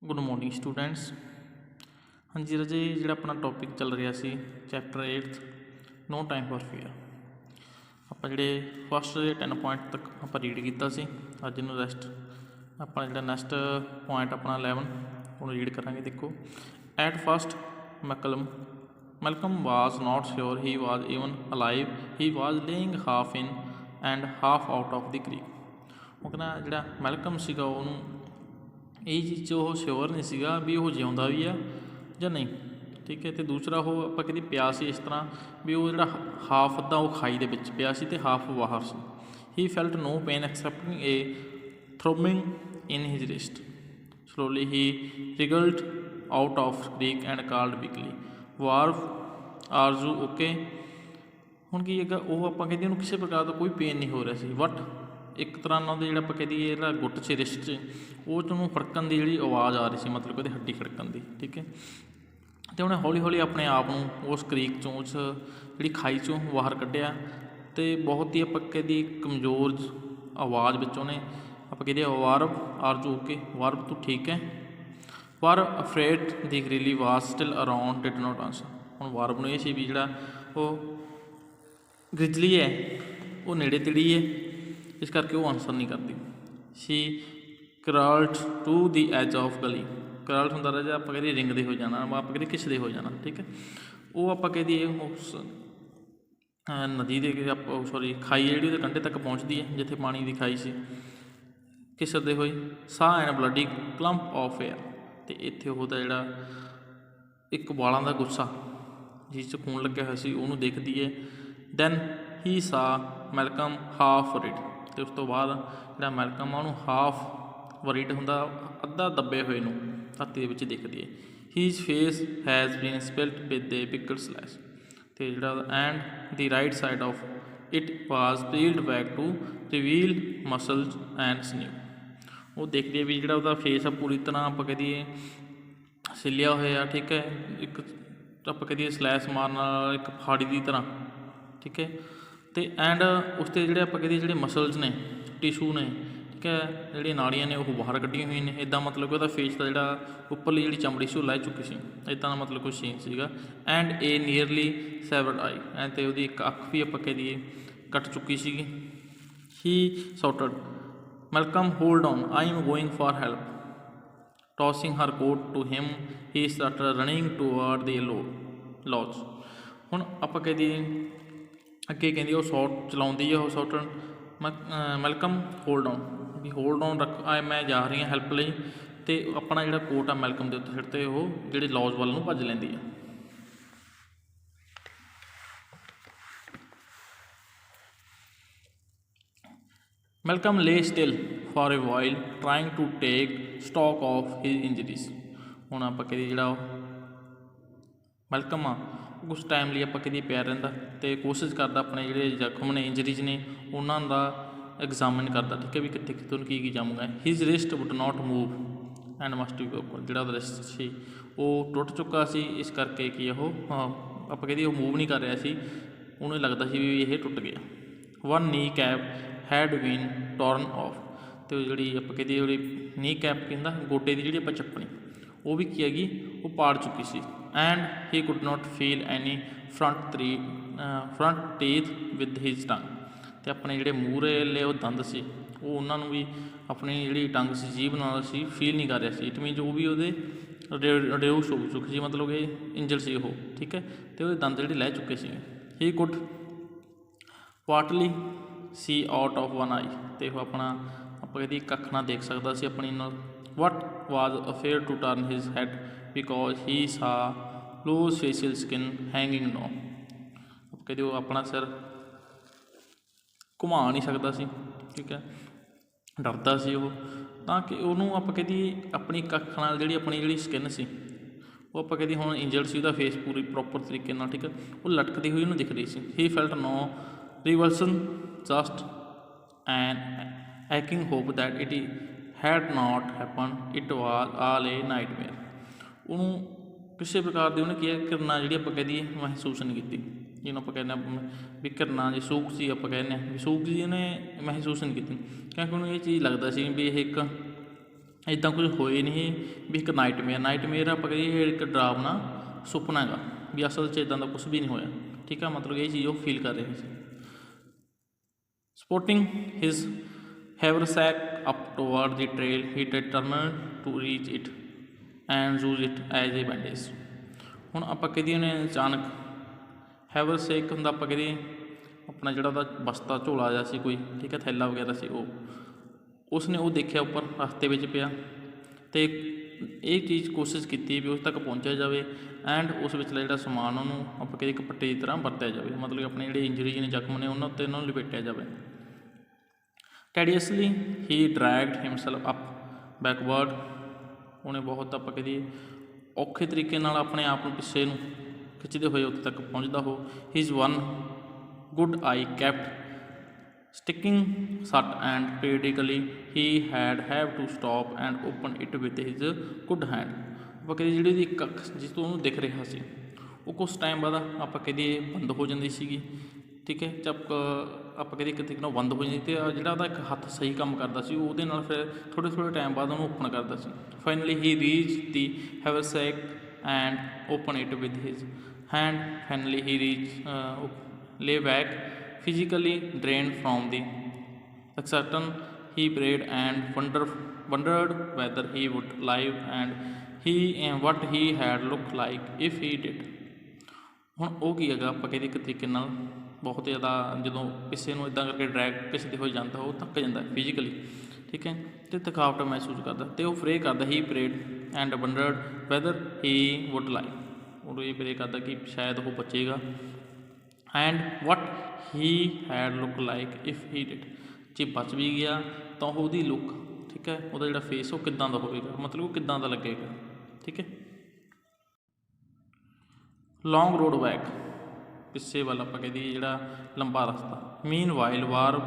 Good morning students. ਹਾਂਜੀ ਰਾਜੇ, ਜਿਹੜਾ ਆਪਣਾ ਟੌਪਿਕ ਚੱਲ ਰਿਹਾ ਸੀ chapter 8 no time for fear. ਆਪਾਂ ਜਿਹੜੇ ਫਸਟ ਦੇ 10 ਪੁਆਇੰਟ ਤੱਕ ਆਪਾਂ ਰੀਡ ਕੀਤਾ ਸੀ। ਅੱਜ ਨੂੰ ਰੈਸਟ ਆਪਾਂ ਜਿਹੜਾ ਨੈਕਸਟ ਪੁਆਇੰਟ ਆਪਣਾ 11 ਉਹਨੂੰ ਰੀਡ ਕਰਾਂਗੇ। ਦੇਖੋ, at first Malcolm was not sure he was even alive, he was ਲੇਇੰਗ half in and half out of the creek. ਉਹ ਕਹਿੰਦਾ ਜਿਹੜਾ ਮੈਲਕਮ ਸੀਗਾ ਉਹਨੂੰ ਇਹ ਚੀਜ਼ 'ਚ ਉਹ ਸ਼ੋਰ ਨਹੀਂ ਸੀਗਾ ਵੀ ਉਹ ਜਿਉਂਦਾ ਵੀ ਆ ਜਾਂ ਨਹੀਂ, ਠੀਕ ਹੈ। ਅਤੇ ਦੂਸਰਾ ਉਹ ਆਪਾਂ ਕਹਿੰਦੇ ਪਿਆ ਸੀ ਇਸ ਤਰ੍ਹਾਂ ਵੀ ਉਹ ਜਿਹੜਾ ਹਾਫ ਅੱਧਾ ਉਹ ਖਾਈ ਦੇ ਵਿੱਚ ਪਿਆ ਸੀ ਅਤੇ ਹਾਫ ਬਾਹਰ ਸੀ। He felt no pain excepting a throbbing in his wrist. Slowly he wriggled out of creek and called weakly Warv are you okay. ਹੁਣ ਕੀ ਹੈਗਾ, ਉਹ ਆਪਾਂ ਕਹਿੰਦੇ ਉਹਨੂੰ ਕਿਸੇ ਪ੍ਰਕਾਰ ਦਾ ਕੋਈ ਪੇਨ ਨਹੀਂ ਹੋ ਰਿਹਾ ਸੀ, ਬਟ ਇੱਕ ਤਰ੍ਹਾਂ ਨਾਲ ਉਹਦੇ ਜਿਹੜਾ ਆਪਾਂ ਕਹਦੇ ਜਿਹੜਾ ਗੁੱਟ 'ਚ ਰਿਸਟ 'ਚ ਉਹ 'ਚ ਉਹਨੂੰ ਖੜਕਣ ਦੀ ਜਿਹੜੀ ਆਵਾਜ਼ ਆ ਰਹੀ ਸੀ, ਮਤਲਬ ਉਹਦੀ ਹੱਡੀ ਖੜਕਣ ਦੀ, ਠੀਕ ਹੈ। ਅਤੇ ਉਹਨੇ ਹੌਲੀ ਹੌਲੀ ਆਪਣੇ ਆਪ ਨੂੰ ਉਸ ਕ੍ਰੀਕ 'ਚੋਂ ਉਸ ਜਿਹੜੀ ਖਾਈ 'ਚੋਂ ਬਾਹਰ ਕੱਢਿਆ ਅਤੇ ਬਹੁਤ ਹੀ ਆਪਾਂ ਕਹਦੀ ਕਮਜ਼ੋਰ ਆਵਾਜ਼ ਵਿੱਚ ਉਹਨੇ ਆਪਾਂ ਕਹਦੇ Warv are you okay, Warv ਤੂੰ ਠੀਕ ਹੈ। ਪਰ afraid the grizzly was still around did not answer. ਹੁਣ ਵਾਰਵ ਨੂੰ ਇਹ ਸੀ ਵੀ ਜਿਹੜਾ ਉਹ ਗ੍ਰਿਜਲੀ ਹੈ ਉਹ ਨੇੜੇ ਤੇੜੀ ਹੈ, ਇਸ ਕਰਕੇ ਉਹ ਆਨਸਰ ਨਹੀਂ ਕਰਦੀ। Shri ਕਰਾਲਡ to the as of ਗਲੀ। ਕਰਾਲਡ ਹੁੰਦਾ ਰਾਜਾ ਆਪਾਂ ਕਹਿੰਦੇ ਰਿੰਗਦੇ ਹੋ ਜਾਣਾ, ਆਪਾਂ ਕਹਿੰਦੇ ਘਿਸਦੇ ਹੋ ਜਾਣਾ, ਠੀਕ ਹੈ। ਉਹ ਆਪਾਂ ਕਹਿੰਦੇ ਉਸ ਨਦੀ ਦੇ ਆਪਾਂ ਸੋਰੀ ਖਾਈ ਜਿਹੜੀ ਉਹਦੇ ਕੰਢੇ ਤੱਕ ਪਹੁੰਚਦੀ ਹੈ ਜਿੱਥੇ ਪਾਣੀ ਦੀ ਖਾਈ ਸੀ, ਘਿਸਦੇ ਹੋਏ। ਸਾਹ and bloody clump of air. ਅਤੇ ਇੱਥੇ ਉਹਦਾ ਜਿਹੜਾ ਇੱਕ ਵਾਲਾਂ ਦਾ ਗੁੱਸਾ ਜਿਸ 'ਚ ਖੂਨ ਲੱਗਿਆ ਹੋਇਆ ਸੀ ਉਹਨੂੰ ਦੇਖਦੀ ਹੈ। ਦੈਨ ਹੀ ਸਾ ਮੈਲਕਮ ਹਾਫ ਵਰਿਡ। ਅਤੇ ਉਸ ਤੋਂ ਬਾਅਦ ਜਿਹੜਾ ਮੈਲਕਮ ਆ ਉਹਨੂੰ ਹਾਫ ਵਰਿਡ ਹੁੰਦਾ, ਅੱਧਾ ਦੱਬੇ ਹੋਏ ਨੂੰ ਧਰਤੀ ਦੇ ਵਿੱਚ ਦਿਖਦੀ ਹੈ। His face has been split with a picked slash. ਅਤੇ ਜਿਹੜਾ and the right side of it was peeled back to reveal muscles and sinew. ਉਹ ਦੇਖਦੀ ਹੈ ਵੀ ਜਿਹੜਾ ਉਹਦਾ ਫੇਸ ਆ ਪੂਰੀ ਤਰ੍ਹਾਂ ਆਪਾਂ ਕਹਦੀਏ ਸਿਲਿਆ ਹੋਇਆ, ਠੀਕ ਹੈ। ਇੱਕ ਆਪਾਂ ਕਹਦੀਏ ਸਲੈਸ਼ ਮਾਰਨ ਨਾਲ ਇੱਕ ਫਾੜੀ ਦੀ ਤਰ੍ਹਾਂ, ਠੀਕ ਹੈ। ਅਤੇ ਐਂਡ ਉਸ 'ਤੇ ਜਿਹੜੇ ਆਪਾਂ ਕਹਦੀਏ ਜਿਹੜੇ ਮਸਲਜ਼ ਨੇ, ਟਿਸ਼ੂ ਨੇ, ਠੀਕ ਹੈ, ਜਿਹੜੀਆਂ ਨਾੜੀਆਂ ਨੇ ਉਹ ਬਾਹਰ ਕੱਢੀਆਂ ਹੋਈਆਂ ਨੇ। ਇੱਦਾਂ ਮਤਲਬ ਕਿ ਉਹਦਾ ਫੇਸ ਦਾ ਜਿਹੜਾ ਉੱਪਰਲੀ ਜਿਹੜੀ ਚਮੜੀ ਸੀ ਉਹ ਲੈ ਚੁੱਕੀ ਸੀ, ਇੱਦਾਂ ਦਾ ਮਤਲਬ ਕੁਛ ਸੀਨ ਸੀਗਾ। ਐਂਡ ਏ ਨੀਅਰਲੀ ਸੈਵਰਡ ਆਈ। ਅਤੇ ਉਹਦੀ ਇੱਕ ਅੱਖ ਵੀ ਆਪਾਂ ਕਹਿ ਦਈਏ ਕੱਟ ਚੁੱਕੀ ਸੀਗੀ। He shouted Malcolm hold on I am going for help. Tossing her coat to him he started running toward the lodge. ਹੁਣ ਆਪਾਂ ਕਹਿ ਦਈਏ ਅੱਗੇ ਕਹਿੰਦੀ ਉਹ ਸ਼ਾਟ ਚਲਾਉਂਦੀ ਹੈ ਉਹ ਸ਼ਾਟਰ ਮੈਲਕਮ ਹੋਲਡ ਔਨ ਵੀ ਹੋਲਡ ਔਨ ਰੱਖ ਮੈਂ ਜਾ ਰਹੀ ਹਾਂ ਹੈਲਪ ਲਈ। ਅਤੇ ਆਪਣਾ ਜਿਹੜਾ ਕੋਟ ਆ ਮੈਲਕਮ ਦੇ ਉੱਤੇ ਸਿੱਟ 'ਤੇ ਉਹ ਜਿਹੜੇ ਲੌਜ ਵੱਲ ਨੂੰ ਭੱਜ ਲੈਂਦੀ ਆ। Malcolm lay still for a while trying to take stock of his injuries. ਹੁਣ ਆਪਾਂ ਕਹੀਏ ਜਿਹੜਾ ਮੈਲਕਮ ਆ ਉਸ ਟਾਈਮ ਲਈ ਆਪਾਂ ਕਹੀਏ ਪਿਆ ਰਹਿੰਦਾ ਅਤੇ ਕੋਸ਼ਿਸ਼ ਕਰਦਾ ਆਪਣੇ ਜਿਹੜੇ ਜ਼ਖਮ ਨੇ, ਇੰਜਰੀਜ਼ ਨੇ, ਉਹਨਾਂ ਦਾ ਐਗਜ਼ਾਮਿਨ ਕਰਦਾ, ਠੀਕ ਹੈ, ਵੀ ਕਿੱਥੇ ਕਿੱਥੇ ਉਹਨੂੰ ਕੀ ਜੰਮ ਗਿਆ। His wrist would not move and must B broken. ਜਿਹੜਾ ਉਹਦਾ ਰਿਸਟ ਸੀ ਉਹ ਟੁੱਟ ਚੁੱਕਾ ਸੀ, ਇਸ ਕਰਕੇ ਕੀ ਉਹ ਆਪਾਂ ਕਹੀਏ ਉਹ ਮੂਵ ਨਹੀਂ ਕਰ ਰਿਹਾ ਸੀ, ਉਹਨੂੰ ਲੱਗਦਾ ਸੀ ਵੀ ਇਹ ਟੁੱਟ ਗਿਆ। ਵਨ ਨੀ ਕੈਪ ਹੈਡ ਬੀਨ ਟੋਰਨ ਆਫ। ਅਤੇ ਜਿਹੜੀ ਆਪਾਂ ਕਹੀਏ ਉਹਦੀ ਨੀ ਕੈਪ ਕਹਿੰਦਾ ਗੋਡੇ ਦੀ ਜਿਹੜੀ ਆਪਾਂ ਚੱਪਣੀ ਉਹ ਵੀ ਕੀ ਹੈਗੀ ਉਹ ਪਾੜ ਚੁੱਕੀ ਸੀ। And he could not feel any front teeth with his tongue. ਅਤੇ ਆਪਣੇ ਜਿਹੜੇ ਮੂਹਰੇਲੇ ਉਹ ਦੰਦ ਸੀ ਉਹ ਉਹਨਾਂ ਨੂੰ ਵੀ ਆਪਣੀ ਜਿਹੜੀ ਟੰਗ ਸੀ, ਜੀਭ ਨਾਲ ਸੀ, ਫੀਲ ਨਹੀਂ ਕਰ ਰਿਹਾ ਸੀ। ਇਟ ਮੀਨ ਜੋ ਵੀ ਉਹਦੇ ਰਿਡਿਊਸ ਹੋ ਚੁੱਕੀ ਸੀ, ਮਤਲਬ ਕਿ ਇੰਜਰ ਸੀ ਉਹ, ਠੀਕ ਹੈ। ਅਤੇ ਉਹਦੇ ਦੰਦ ਜਿਹੜੇ ਲੈ ਚੁੱਕੇ ਸੀ। He could partly see out of one eye. ਅਤੇ ਉਹ ਆਪਣਾ ਆਪਾਂ ਕਹਦੀ ਇੱਕ ਅੱਖ ਨਾਲ ਦੇਖ ਸਕਦਾ ਸੀ ਆਪਣੀ ਨਾਲ। What was afraid to turn his head because he saw loose facial skin hanging ਨੋ। ਆਪਾਂ ਕਹਦੇ ਉਹ ਆਪਣਾ ਸਿਰ ਘੁਮਾ ਨਹੀਂ ਸਕਦਾ ਸੀ, ਠੀਕ ਹੈ, ਡਰਦਾ ਸੀ ਉਹ, ਤਾਂ ਕਿ ਉਹਨੂੰ ਆਪਾਂ ਕਹਦੀ ਆਪਣੀ ਅੱਖ ਨਾਲ ਜਿਹੜੀ ਸਕਿਨ ਸੀ ਉਹ ਆਪਾਂ ਕਹਦੀ ਹੁਣ ਇੰਜਰਡ ਸੀ, ਉਹਦਾ ਫੇਸ ਪੂਰੀ ਪ੍ਰੋਪਰ ਤਰੀਕੇ ਨਾਲ, ਠੀਕ ਹੈ, ਉਹ ਲਟਕਦੀ ਹੋਈ ਉਹਨੂੰ ਦਿਖ ਰਹੀ ਸੀ। He felt no revulsion just an aching hope that it had not happened, it was all a nightmare. ਉਹਨੂੰ ਕਿਸੇ ਪ੍ਰਕਾਰ ਦੀ ਉਹਨੇ ਕੀ ਹੈ ਕਿਰਨਾਂ ਜਿਹੜੀ ਆਪਾਂ ਕਹਿ ਦਈਏ ਮਹਿਸੂਸ ਨਹੀਂ ਕੀਤੀ, ਜਿਹਨੂੰ ਆਪਾਂ ਕਹਿੰਦੇ ਹਾਂ ਵੀ ਕਿਰਨਾਂ ਜੇ ਸੂਖ ਸੀ, ਆਪਾਂ ਕਹਿੰਦੇ ਹਾਂ ਵੀ ਸੂਖ ਜੀ ਉਹਨੇ ਮਹਿਸੂਸ ਨਹੀਂ ਕੀਤੀ, ਕਿਉਂਕਿ ਉਹਨੂੰ ਇਹ ਚੀਜ਼ ਲੱਗਦਾ ਸੀ ਵੀ ਇਹ ਇੱਕ ਇੱਦਾਂ ਕੁਝ ਹੋਏ ਨਹੀਂ ਵੀ ਇੱਕ ਨਾਈਟਮੇਅਰ ਆਪਾਂ ਕਹੀਏ ਇੱਕ ਡਰਾਵਨਾ ਸੁਪਨਾ ਹੈਗਾ, ਵੀ ਅਸਲ 'ਚ ਇੱਦਾਂ ਦਾ ਕੁਛ ਵੀ ਨਹੀਂ ਹੋਇਆ। ਠੀਕ ਆ, ਮਤਲਬ ਇਹ ਚੀਜ਼ ਉਹ ਫੀਲ ਕਰ ਰਹੇ ਸੀ। Supporting his haversack up toward the trail, he determined to reach it and use it as a bandage। ਹੁਣ ਆਪਾਂ ਕਹਦੇ ਨੇ ਅਚਾਨਕ ਹੈਵਰਸੈਕ ਹੁੰਦਾ, ਆਪਾਂ ਕਹਦੇ ਆਪਣਾ ਜਿਹੜਾ ਉਹਦਾ ਬਸਤਾ ਝੋਲਾ ਜਿਹਾ ਸੀ ਕੋਈ, ਠੀਕ ਹੈ, ਥੈਲਾ ਵਗੈਰਾ ਸੀ, ਉਸਨੇ ਉਹ ਦੇਖਿਆ ਉੱਪਰ ਰਸਤੇ ਵਿੱਚ ਪਿਆ ਅਤੇ ਇਹ ਚੀਜ਼ ਕੋਸ਼ਿਸ਼ ਕੀਤੀ ਵੀ ਉਸ ਤੱਕ ਪਹੁੰਚਿਆ ਜਾਵੇ ਐਂਡ ਉਸ ਵਿਚਲਾ ਜਿਹੜਾ ਸਮਾਨ ਉਹਨੂੰ ਆਪਾਂ ਕਹਦੇ ਇੱਕ ਪੱਟੇ ਦੀ ਤਰ੍ਹਾਂ ਵਰਤਿਆ ਜਾਵੇ, ਮਤਲਬ ਕਿ ਆਪਣੇ ਜਿਹੜੇ ਇੰਜਰੀਜ਼ ਨੇ, ਜ਼ਖਮ ਨੇ, ਉਹਨਾਂ ਉੱਤੇ ਉਹਨਾਂ ਨੂੰ ਲਪੇਟਿਆ ਜਾਵੇ। ਟੈਡੀਅਸਲੀ ਹੀ ਡਰੈਗਡ ਹਿਮਸੈਲਫ ਅਪ ਬੈਕਵਰਡ, ਉਹਨੇ ਬਹੁਤ ਆਪਾਂ ਕਹੀਏ ਔਖੇ ਤਰੀਕੇ ਨਾਲ ਆਪਣੇ ਆਪ ਨੂੰ ਪਿੱਛੇ ਨੂੰ ਖਿੱਚਦੇ ਹੋਏ ਉੱਥੇ ਤੱਕ ਪਹੁੰਚਦਾ ਹੋ। His one good eye kept sticking shut and periodically he have to stop and open it with his good hand. ਆਪਾਂ ਕਹੀਏ ਜਿਹੜੀ ਉਹਦੀ ਇੱਕ ਅੱਖ ਜਿਸ ਤੋਂ ਉਹਨੂੰ ਦਿਖ ਰਿਹਾ ਸੀ, ਉਹ ਕੁਛ ਟਾਈਮ ਬਾਅਦ ਆਪਾਂ ਕਹੀਏ ਬੰਦ ਹੋ ਜਾਂਦੀ ਸੀਗੀ। ਠੀਕ ਹੈ, ਆਪਾਂ ਕਹੀਏ ਇੱਕ ਤਰੀਕੇ ਨਾਲ ਬੰਦ ਹੋ ਜਾਂਦੀ, ਅਤੇ ਜਿਹੜਾ ਉਹਦਾ ਇੱਕ ਹੱਥ ਸਹੀ ਕੰਮ ਕਰਦਾ ਸੀ ਉਹਦੇ ਨਾਲ ਫਿਰ ਥੋੜ੍ਹੇ ਟਾਈਮ ਬਾਅਦ ਉਹਨੂੰ ਓਪਨ ਕਰਦਾ ਸੀ। Finally he reach the haversack and open it with his hand. Finally he reach lay back physically drained from the exertion he prayed and wondered whether he would live and what he had looked like if he did। ਹੁਣ ਉਹ ਕੀ ਹੈਗਾ, ਆਪਾਂ ਕਹਿੰਦੇ ਇੱਕ ਤਰੀਕੇ ਨਾਲ ਬਹੁਤ ਜ਼ਿਆਦਾ ਜਦੋਂ ਕਿਸੇ ਨੂੰ ਇੱਦਾਂ ਕਰਕੇ ਡਰੈਗ ਪਿੱਛਦੇ ਹੋਏ ਜਾਂਦਾ ਉਹ ਥੱਕ ਜਾਂਦਾ ਫਿਜ਼ੀਕਲੀ। ਠੀਕ ਹੈ, ਅਤੇ ਥਕਾਵਟ ਮਹਿਸੂਸ ਕਰਦਾ, ਅਤੇ ਉਹ ਪ੍ਰੇ ਕਰਦਾ he prayed and wondered whether he would live. ਉਹ ਇਹ ਪ੍ਰੇ ਕਰਦਾ ਕਿ ਸ਼ਾਇਦ ਉਹ ਬਚੇਗਾ and what he had look like if he did, ਜੇ ਬਚ ਵੀ ਗਿਆ ਤਾਂ ਉਹਦੀ ਲੁੱਕ, ਠੀਕ ਹੈ, ਉਹਦਾ ਜਿਹੜਾ ਫੇਸ ਉਹ ਕਿੱਦਾਂ ਦਾ ਹੋਵੇਗਾ, ਮਤਲਬ ਉਹ ਕਿੱਦਾਂ ਦਾ ਲੱਗੇਗਾ। ਠੀਕ ਹੈ, ਲੌਂਗ ਰੋਡ ਬੈਕ, ਪਿੱਛੇ ਵੱਲ ਆਪਾਂ ਕਹਿ ਦਈਏ ਜਿਹੜਾ ਲੰਬਾ ਰਸਤਾ। Meanwhile war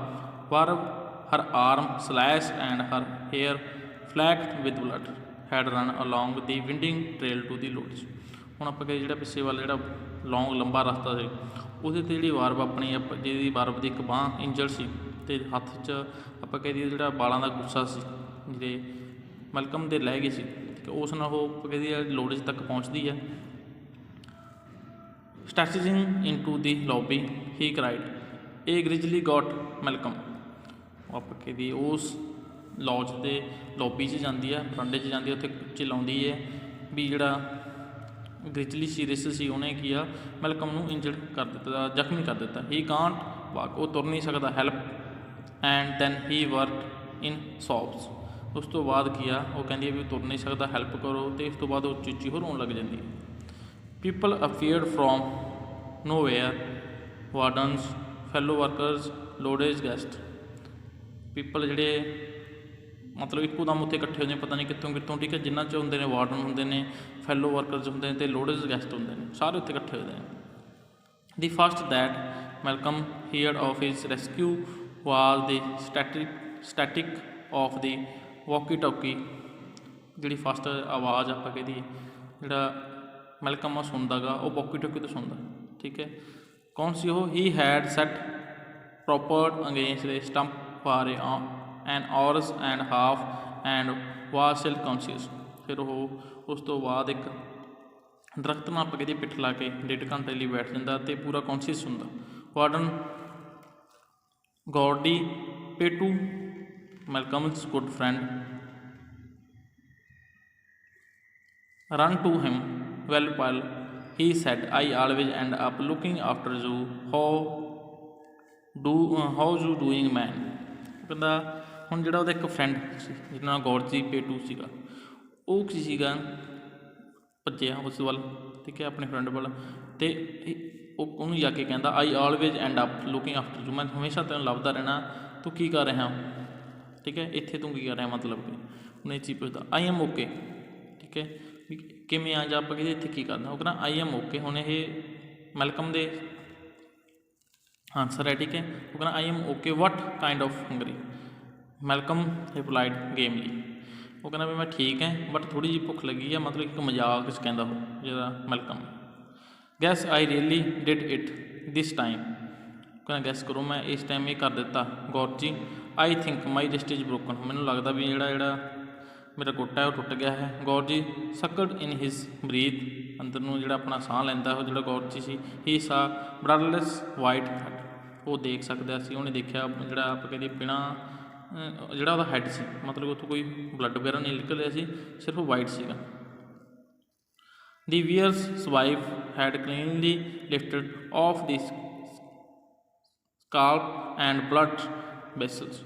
her arm slash and her hair flecked with blood had run along the winding trail to the lodge. ਹੁਣ ਆਪਾਂ ਕਹੀਏ ਜਿਹੜਾ ਪਿੱਛੇ ਵੱਲ ਜਿਹੜਾ ਲੰਬਾ ਰਸਤਾ ਸੀ ਉਹਦੇ 'ਤੇ ਜਿਹੜੀ ਵਾਰਬ ਆਪਣੀ ਜਿਹਦੀ ਵਾਰਬ ਦੀ ਇੱਕ ਬਾਂਹ ਇੰਜਰਡ ਸੀ, ਅਤੇ ਹੱਥ 'ਚ ਆਪਾਂ ਕਹਿ ਦਈਏ ਜਿਹੜਾ ਵਾਲਾਂ ਦਾ ਗੁੱਸਾ ਸੀ ਜਿਹੜੇ ਮਲਕਮ ਦੇ ਲੈ ਗਏ ਸੀ, ਠੀਕ ਹੈ, ਉਸ ਨਾਲ ਉਹ ਆਪਾਂ ਕਹਿ ਦਈਏ ਲੋਡਜ ਤੱਕ ਪਹੁੰਚਦੀ ਹੈ। Stretching in to the lobby he ਕਰਾਈਡ A ਗ੍ਰਿਜਲੀ goat Malcolm. ਉਹ ਆਪਾਂ ਕਹਿ ਦਈਏ ਉਸ ਲੌਜ ਦੇ ਲੌਬੀ 'ਚ ਜਾਂਦੀ ਹੈ, ਬਰਾਂਡੇ 'ਚ ਜਾਂਦੀ ਹੈ, ਉੱਥੇ ਚਿਲਾਉਂਦੀ ਹੈ ਵੀ ਜਿਹੜਾ ਗ੍ਰਿਜਲੀ ਸੀਰੀਅਸ ਸੀ ਉਹਨੇ ਕੀ ਆ ਮੈਲਕਮ ਨੂੰ ਇੰਜਰਡ ਕਰ ਦਿੱਤਾ, ਜ਼ਖਮੀ ਕਰ ਦਿੱਤਾ। ਹੀ ਕਾਂਟ ਵਾਕ, ਉਹ ਤੁਰ ਨਹੀਂ ਸਕਦਾ। Help and then he work in sobs, ਉਸ ਤੋਂ ਬਾਅਦ ਕੀ ਆ ਉਹ ਕਹਿੰਦੀ ਹੈ ਵੀ ਤੁਰ ਨਹੀਂ ਸਕਦਾ, ਹੈਲਪ ਕਰੋ, ਅਤੇ ਇਸ ਤੋਂ ਬਾਅਦ ਉਹ ਉੱਚੀ ਹੋ ਰੋਣ ਲੱਗ ਜਾਂਦੀ ਹੈ। People appeared from nowhere, wardens, fellow workers, lodge guest. People ਜਿਹੜੇ ਮਤਲਬ ਇੱਕੋ ਦਮ ਉੱਥੇ ਇਕੱਠੇ ਹੁੰਦੇ ਨੇ, ਪਤਾ ਨਹੀਂ ਕਿੱਥੋਂ। ਠੀਕ ਹੈ, ਜਿਨ੍ਹਾਂ 'ਚ ਹੁੰਦੇ ਨੇ ਵਾਰਡਨ ਹੁੰਦੇ ਨੇ, ਫੈਲੋ ਵਰਕਰਸ ਹੁੰਦੇ ਨੇ, ਅਤੇ ਲੋਡੇਜ ਗੈਸਟ ਹੁੰਦੇ ਨੇ, ਸਾਰੇ ਉੱਥੇ ਇਕੱਠੇ ਹੁੰਦੇ ਨੇ। The first that Malcolm heard of his rescue was the static of the walkie talkie. ਜਿਹੜੀ ਫਸਟ ਆਵਾਜ਼ ਆਪਾਂ ਕਹਦੀ ਜਿਹੜਾ ਮੈਲਕਮ ਆ ਸੁਣਦਾ ਗਾ, ਉਹ ਵੋਕੀ ਟੋਕੀ ਤੋਂ ਸੁਣਦਾ। ਠੀਕ ਹੈ, ਕੌਣ ਸੀ ਉਹ? He had sat propped against the stump for an hours and half and was still conscious. ਫਿਰ ਉਹ ਉਸ ਤੋਂ ਬਾਅਦ ਇੱਕ ਦਰਖਤ ਨਾਲ ਆਪਾਂ ਕਹਦੇ ਪਿੱਠ ਲਾ ਕੇ 1.5 ਘੰਟੇ ਲਈ ਬੈਠ ਜਾਂਦਾ ਅਤੇ ਪੂਰਾ ਕੌਨਸ਼ੀਅਸ ਹੁੰਦਾ। Warden Gordie Petu, Malcolm's good friend, run to him well pal he said I always end up looking after you, how you doing man. ਕਹਿੰਦਾ ਹੁਣ ਜਿਹੜਾ ਉਹਦਾ ਇੱਕ ਫਰੈਂਡ ਸੀ ਜਿਹਦਾ ਨਾਮ ਗੌਰਜੀ ਪੇਟੂ ਸੀਗਾ, ਉਹ ਕੀ ਸੀਗਾ ਭੱਜਿਆ ਉਸ ਵੱਲ, ਠੀਕ ਹੈ, ਆਪਣੇ ਫਰੈਂਡ ਵੱਲ, ਅਤੇ ਉਹ ਉਹਨੂੰ ਜਾ ਕੇ ਕਹਿੰਦਾ ਆਈ always end up looking after you, ਮੈਂ ਹਮੇਸ਼ਾ ਤੈਨੂੰ ਲੱਭਦਾ ਰਹਿਣਾ, ਤੂੰ ਕੀ ਕਰ ਰਿਹਾ। ਠੀਕ ਹੈ, ਇੱਥੇ ਤੂੰ ਕੀ ਕਰ ਰਿਹਾ, ਮਤਲਬ ਕਿ ਉਹਨੇ ਇਹ ਚੀਜ਼ ਪੁੱਛਦਾ। ਆਈ ਐਮ ਓਕੇ, ਠੀਕ ਹੈ, ਕਿਵੇਂ ਆ, ਜਾਂ ਆਪਾਂ ਕਹਿੰਦੇ ਇੱਥੇ ਕੀ ਕਰਨਾ, ਉਹ ਕਹਿੰਦਾ ਆਈ ਐਮ ਓਕੇ। ਹੁਣ ਇਹ ਮੈਲਕਮ ਦੇ ਆਨਸਰ ਹੈ। ਠੀਕ ਹੈ, ਉਹ ਕਹਿੰਦਾ I am okay what kind of hungry, Malcolm replied gamely. ਉਹ ਕਹਿੰਦਾ ਵੀ ਮੈਂ ਠੀਕ ਹੈ ਬਟ ਥੋੜ੍ਹੀ ਜਿਹੀ ਭੁੱਖ ਲੱਗੀ ਆ, ਮਤਲਬ ਇੱਕ ਮਜ਼ਾਕ 'ਚ ਕਹਿੰਦਾ ਉਹ ਜਿਹੜਾ Malcolm. Guess I really did it this time, ਕਹਿੰਦਾ ਗੈਸ ਕਰੋ ਮੈਂ ਇਸ ਟਾਈਮ ਇਹ ਕਰ ਦਿੱਤਾ। Gordie I think my wrist is broken, ਮੈਨੂੰ ਲੱਗਦਾ ਵੀ ਜਿਹੜਾ मेरा गोटा है वो टुट गया है। गौरजी सकड इन हिज ब्रीथ, अंदर ਨੂੰ ਜਿਹੜਾ ਆਪਣਾ ਸਾਹ ਲੈਂਦਾ ਉਹ ਜਿਹੜਾ ਗੌਰਜੀ ਸੀ, ਹੀ ਸਾ ਬਲੱਡਲੈਸ ਵਾਈਟ ਹੈਡ, ਉਹ ਦੇਖ ਸਕਦਾ ਸੀ, ਉਹਨੇ ਦੇਖਿਆ ਜਿਹੜਾ ਆਪਾਂ ਕਹਿੰਦੇ ਬਿਨਾਂ ਜਿਹੜਾ ਉਹਦਾ ਹੈਡ ਸੀ, ਮਤਲਬ ਉੱਥੋਂ ਕੋਈ ਬਲੱਡ ਵਗੈਰਾ ਨਹੀਂ ਨਿਕਲ ਰਿਹਾ ਸੀ, ਸਿਰਫ ਵਾਈਟ ਸੀਗਾ। The bear's swipe had cleanly lifted off the scalp and blood vessels,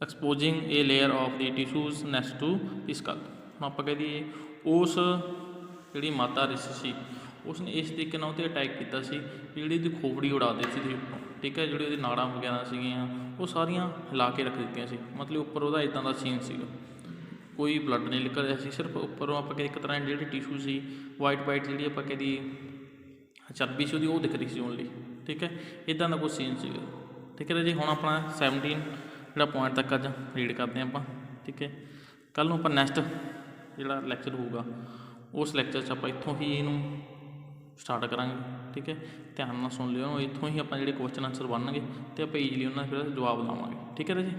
exposing a layer of the tissues next to the skull। ਹੁਣ ਆਪਾਂ ਕਹਿ ਦਈਏ ਉਸ ਜਿਹੜੀ ਮਾਤਾ ਰਿਸ਼ੀ ਸੀ ਉਸਨੇ ਇਸ ਤਰੀਕੇ ਨਾਲ ਉਹ 'ਤੇ ਅਟੈਕ ਕੀਤਾ ਸੀ ਵੀ ਜਿਹੜੀ ਉਹਦੀ ਖੋਪੜੀ ਉਡਾ ਦਿੱਤੀ ਸੀ ਉੱਪਰੋਂ, ਠੀਕ ਹੈ। ਜਿਹੜੀ ਉਹਦੀ ਨਾੜਾਂ ਵਗੈਰਾ ਸੀਗੀਆਂ ਉਹ ਸਾਰੀਆਂ ਹਿਲਾ ਕੇ ਰੱਖ ਦਿੱਤੀਆਂ ਸੀ, ਮਤਲਬ ਉੱਪਰ ਉਹਦਾ ਇੱਦਾਂ ਦਾ ਸੀਨ ਸੀਗਾ, ਕੋਈ ਬਲੱਡ ਨਹੀਂ ਨਿਕਲ ਰਿਹਾ ਸੀ, ਸਿਰਫ ਉੱਪਰੋਂ ਆਪਾਂ ਕਹਿੰਦੇ ਇੱਕ ਤਰ੍ਹਾਂ ਦੀ ਜਿਹੜੀ ਟਿਸ਼ੂ ਸੀ ਵਾਈਟ ਜਿਹੜੀ ਆਪਾਂ ਕਹਿੰਦੀ ਚਰਬੀ ਸੀ ਉਹਦੀ ਉਹ ਦਿਖ ਰਹੀ ਸੀ ਓਨਲੀ, ਠੀਕ ਹੈ। ਇੱਦਾਂ ਦਾ ਕੁਛ ਸੀਨ ਸੀਗਾ, ਠੀਕ ਹੈ ਜੀ। ਹੁਣ ਆਪਣਾ 17 ਜਿਹੜਾ ਪੁਆਇੰਟ ਤੱਕ ਅੱਜ ਰੀਡ ਕਰਦੇ ਹਾਂ ਆਪਾਂ, ਠੀਕ ਹੈ। ਕੱਲ੍ਹ ਨੂੰ ਆਪਾਂ ਨੈਕਸਟ ਜਿਹੜਾ ਲੈਕਚਰ ਹੋਊਗਾ ਉਸ ਲੈਕਚਰ 'ਚ ਆਪਾਂ ਇੱਥੋਂ ਹੀ ਇਹਨੂੰ ਸਟਾਰਟ ਕਰਾਂਗੇ, ਠੀਕ ਹੈ। ਧਿਆਨ ਨਾਲ ਸੁਣ ਲਿਓ, ਇੱਥੋਂ ਹੀ ਆਪਾਂ ਜਿਹੜੇ ਕੁਐਸਚਨ ਆਨਸਰ ਬਣਨਗੇ ਅਤੇ ਆਪਾਂ ਈਜ਼ੀਲੀ ਉਹਨਾਂ ਦਾ ਫਿਰ ਜਵਾਬ ਲਾਵਾਂਗੇ, ਠੀਕ ਹੈ ਜੀ।